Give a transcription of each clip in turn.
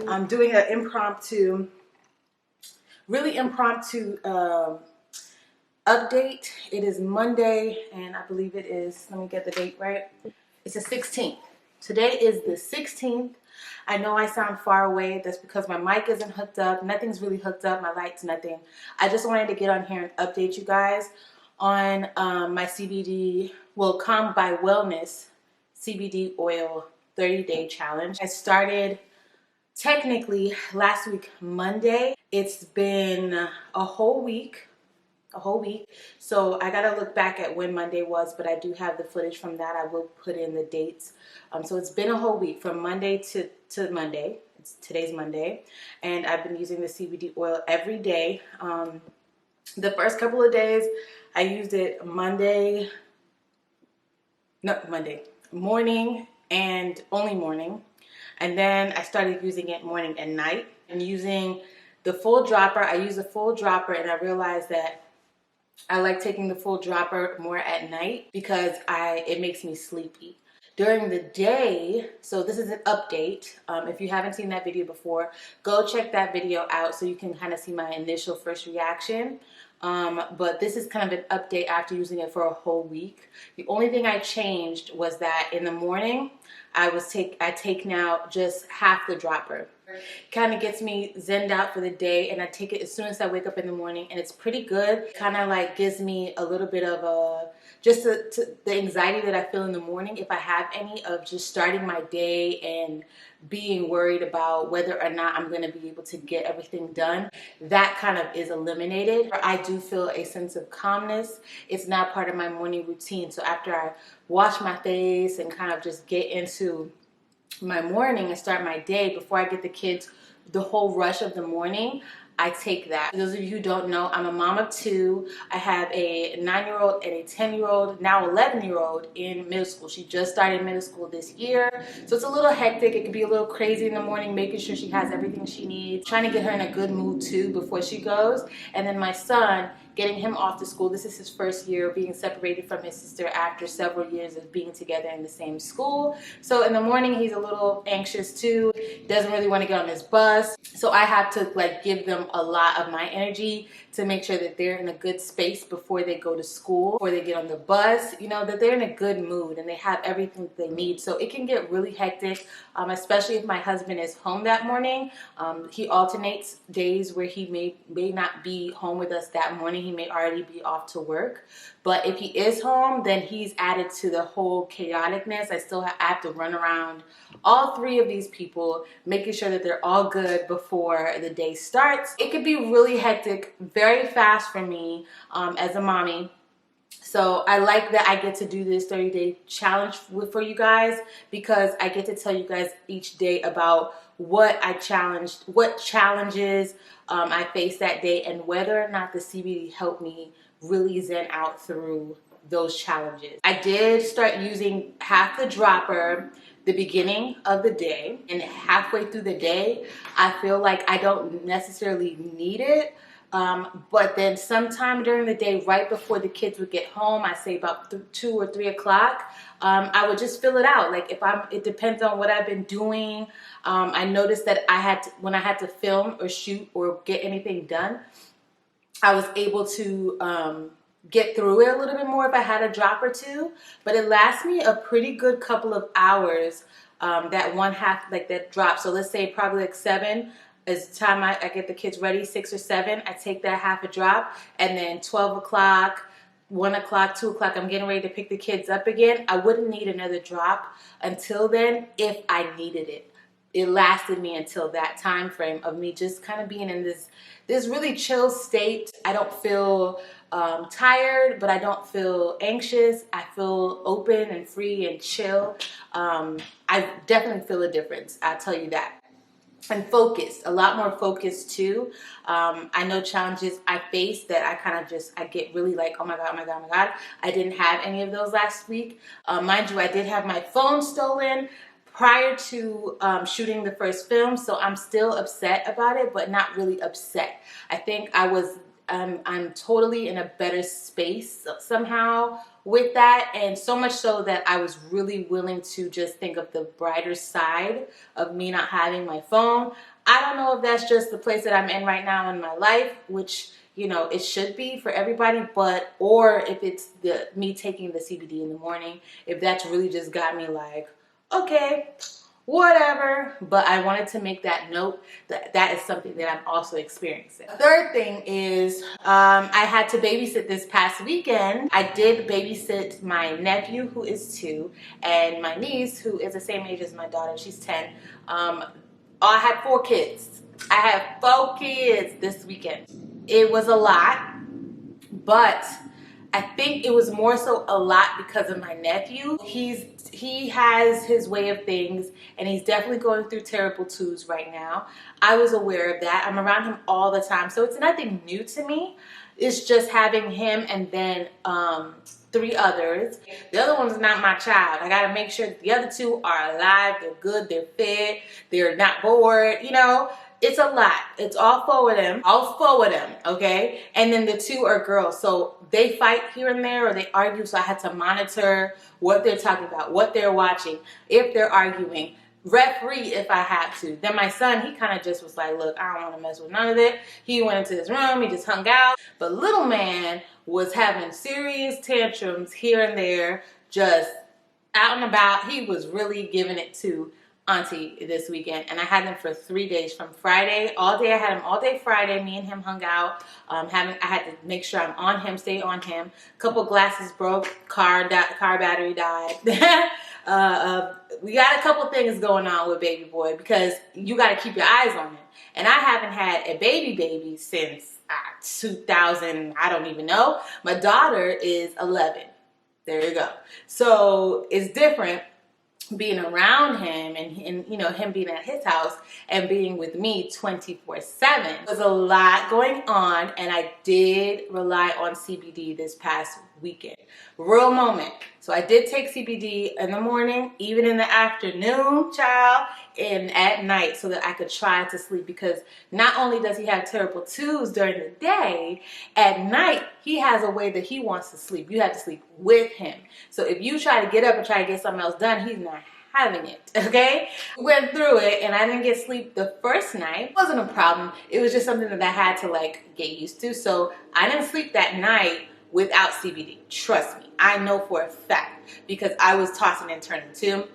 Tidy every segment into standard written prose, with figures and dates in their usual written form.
I'm doing an impromptu, really impromptu update. It is Monday, and I believe it is, let me get the date right. It's the 16th. Today is the 16th. I know I sound far away. That's because my mic isn't hooked up. Nothing's really hooked up. My lights, nothing. I just wanted to get on here and update you guys on my CBD, well, Calm by Wellness CBD oil 30-day challenge. I started technically last week, Monday. It's been a whole week. So I gotta look back at when Monday was, but I do have the footage from that. I will put in the dates. So it's been a whole week from Monday to Monday. Today's Monday, and I've been using the CBD oil every day. The first couple of days I used it Monday morning and only morning. And then I started using it morning and night, and using the full dropper. I use a full dropper, and I realized that I like taking the full dropper more at night because it makes me sleepy. During the day, so this is an update. If you haven't seen that video before, go check that video out so you can kind of see my initial first reaction. But this is kind of an update after using it for a whole week. The only thing I changed was that in the morning, I take now just half the dropper. Kind of gets me zenned out for the day, and I take it as soon as I wake up in the morning, and it's pretty good. Kind of like gives me a little bit of the anxiety that I feel in the morning, if I have any, of just starting my day and being worried about whether or not I'm going to be able to get everything done. That kind of is eliminated. I do feel a sense of calmness. It's now part of my morning routine. So after I wash my face and kind of just get into my morning and start my day, before I get the kids the whole rush of the morning, I take that. For those of you who don't know, I'm a mom of two. I have a 9-year-old and a 10-year-old, now 11-year-old in middle school. She just started middle school this year. So it's a little hectic. It can be a little crazy in the morning, making sure she has everything she needs. Trying to get her in a good mood too before she goes. And then my son, getting him off to school. This is his first year being separated from his sister after several years of being together in the same school. So in the morning, he's a little anxious too. Doesn't really want to get on his bus. So I have to give them a lot of my energy to make sure that they're in a good space before they go to school, before they get on the bus, that they're in a good mood and they have everything they need. So it can get really hectic, especially if my husband is home that morning. He alternates days where he may not be home with us that morning. He may already be off to work. But if he is home, then he's added to the whole chaoticness. I have to run around all three of these people, making sure that they're all good before the day starts. It could be really hectic, very fast for me as a mommy. So I like that I get to do this 30-day challenge for you guys, because I get to tell you guys each day about what challenges I faced that day, and whether or not the CBD helped me really zen out through those challenges. I did start using half the dropper the beginning of the day, and halfway through the day, I feel like I don't necessarily need it. But then sometime during the day, right before the kids would get home, I say about 2 or 3 o'clock, I would just fill it out. It depends on what I've been doing. I noticed that when I had to film or shoot or get anything done, I was able to get through it a little bit more if I had a drop or two. But it lasts me a pretty good couple of hours, that one half, that drop. So let's say probably 7 is the time I get the kids ready, 6 or 7. I take that half a drop, and then 12 o'clock, 1 o'clock, 2 o'clock, I'm getting ready to pick the kids up again. I wouldn't need another drop until then if I needed it. It lasted me until that time frame of me just kind of being in this really chill state. I don't feel tired, but I don't feel anxious. I feel open and free and chill. I definitely feel a difference, I'll tell you that. And focused, a lot more focused too. I know challenges I faced that I get really like, oh my God, oh my God, oh my God. I didn't have any of those last week. Mind you, I did have my phone stolen prior to shooting the first film, so I'm still upset about it, but not really upset. I think I was I'm totally in a better space somehow with that, and so much so that I was really willing to just think of the brighter side of me not having my phone. I don't know if that's just the place that I'm in right now in my life, which, you know, it should be for everybody, but, or if it's me taking the CBD in the morning, if that's really just got me like, okay, whatever. But I wanted to make that note that that is something that I'm also experiencing. Third thing is I had to babysit this past weekend. I did babysit my nephew, who is 2, and my niece, who is the same age as my daughter. She's 10. I had 4 kids. I had 4 kids this weekend. It was a lot, but I think it was more so a lot because of my nephew. He has his way of things, and he's definitely going through terrible twos right now. I was aware of that. I'm around him all the time, so it's nothing new to me. It's just having him and then 3 others. The other one's not my child. I gotta make sure that the other 2 are alive, they're good, they're fed, they're not bored, you know. It's a lot. It's all 4 of them. All 4 of them, okay? And then the 2 are girls. So they fight here and there, or they argue. So I had to monitor what they're talking about, what they're watching, if they're arguing, referee if I had to. Then my son, he kind of just was like, look, I don't want to mess with none of it. He went into his room. He just hung out. But little man was having serious tantrums here and there, just out and about. He was really giving it to Auntie this weekend, and I had him for 3 days, from Friday all day. I had him all day Friday. Me and him hung out. I had to make sure I'm on him, stay on him. A couple glasses broke, car battery died. We got a couple things going on with baby boy, because you got to keep your eyes on him. And I haven't had a baby since 2000. I don't even know. My daughter is 11. There you go. So it's different being around him and you know, him being at his house and being with me 24/7. There's a lot going on, and I did rely on CBD this past weekend. Real moment. So I did take CBD in the morning, even in the afternoon, child, and at night, so that I could try to sleep, because not only does he have terrible twos during the day, at night he has a way that he wants to sleep. You have to sleep with him. So if you try to get up and try to get something else done, he's not having it, okay? Went through it, and I didn't get sleep the first night. It wasn't a problem. It was just something that I had to like get used to. So I didn't sleep that night without CBD. Trust me, I know for a fact, because I was tossing and turning too.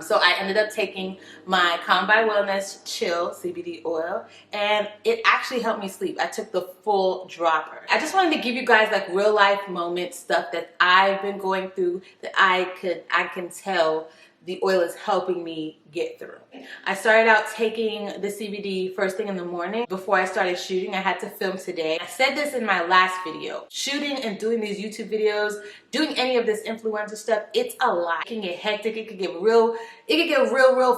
So I ended up taking my Calm by Wellness Chill CBD oil, and it actually helped me sleep. I took the full dropper. I just wanted to give you guys like real life moments, stuff that I've been going through that I can tell the oil is helping me get through. I started out taking the CBD first thing in the morning. Before I started shooting, I had to film today. I said this in my last video. Shooting and doing these YouTube videos, doing any of this influencer stuff, it's a lot. It can get hectic, it can get real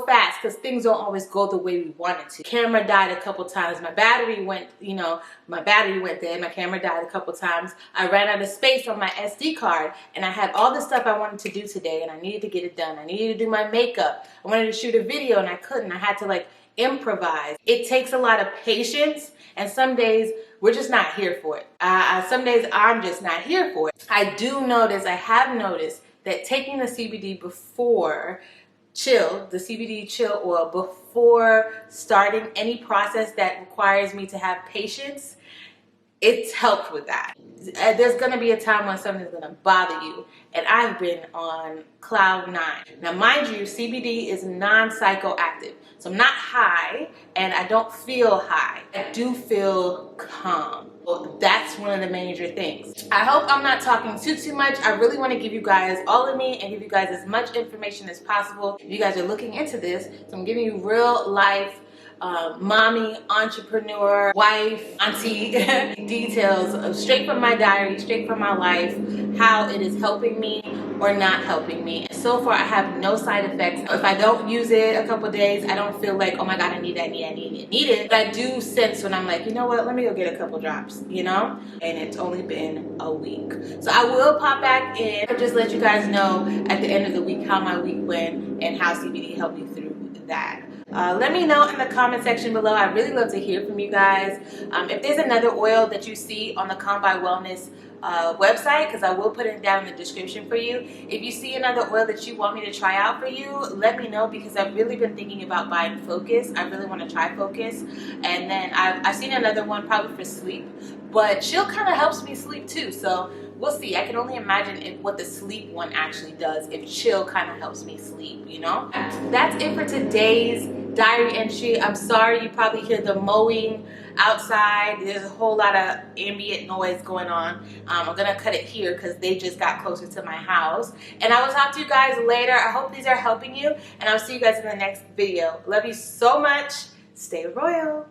fast, because things don't always go the way we want it to. Camera died a couple times. My battery went, you know, my battery went dead. My camera died a couple times. I ran out of space on my SD card, and I had all the stuff I wanted to do today, and I needed to get it done. I needed to do my makeup. I wanted to shoot a video, and I couldn't. I had to like improvise. It takes a lot of patience, and some days we're just not here for it. Some days I'm just not here for it. I have noticed that taking the CBD before the CBD chill oil, before starting any process that requires me to have patience, it's helped with that. There's gonna be a time when something's gonna bother you, and I've been on cloud 9. Now, mind you, CBD is non-psychoactive, so I'm not high, and I don't feel high. I do feel calm. Well, that's one of the major things. I hope I'm not talking too much. I really want to give you guys all of me and give you guys as much information as possible. If you guys are looking into this, so I'm giving you real life mommy, entrepreneur, wife, auntie details straight from my diary, straight from my life, how it is helping me or not helping me. So far, I have no side effects. If I don't use it a couple days, I don't feel like, oh my God, I need it. But I do sense when I'm like, you know what, let me go get a couple drops, you know? And it's only been a week. So I will pop back in and just let you guys know at the end of the week how my week went and how CBD helped me through that. Let me know in the comment section below. I really love to hear from you guys. If there's another oil that you see on the Calm by Wellness website, because I will put it down in the description for you. If you see another oil that you want me to try out for you, let me know, because I've really been thinking about buying Focus. I really want to try Focus. And then I've seen another one probably for sleep, but Chill kind of helps me sleep too, so we'll see. I can only imagine what the sleep one actually does if Chill kind of helps me sleep, you know? That's it for today's diary entry. I'm sorry you probably hear the mowing outside. There's a whole lot of ambient noise going on. I'm gonna cut it here because they just got closer to my house. And I will talk to you guys later. I hope these are helping you, and I'll see you guys in the next video. Love you so much. Stay royal.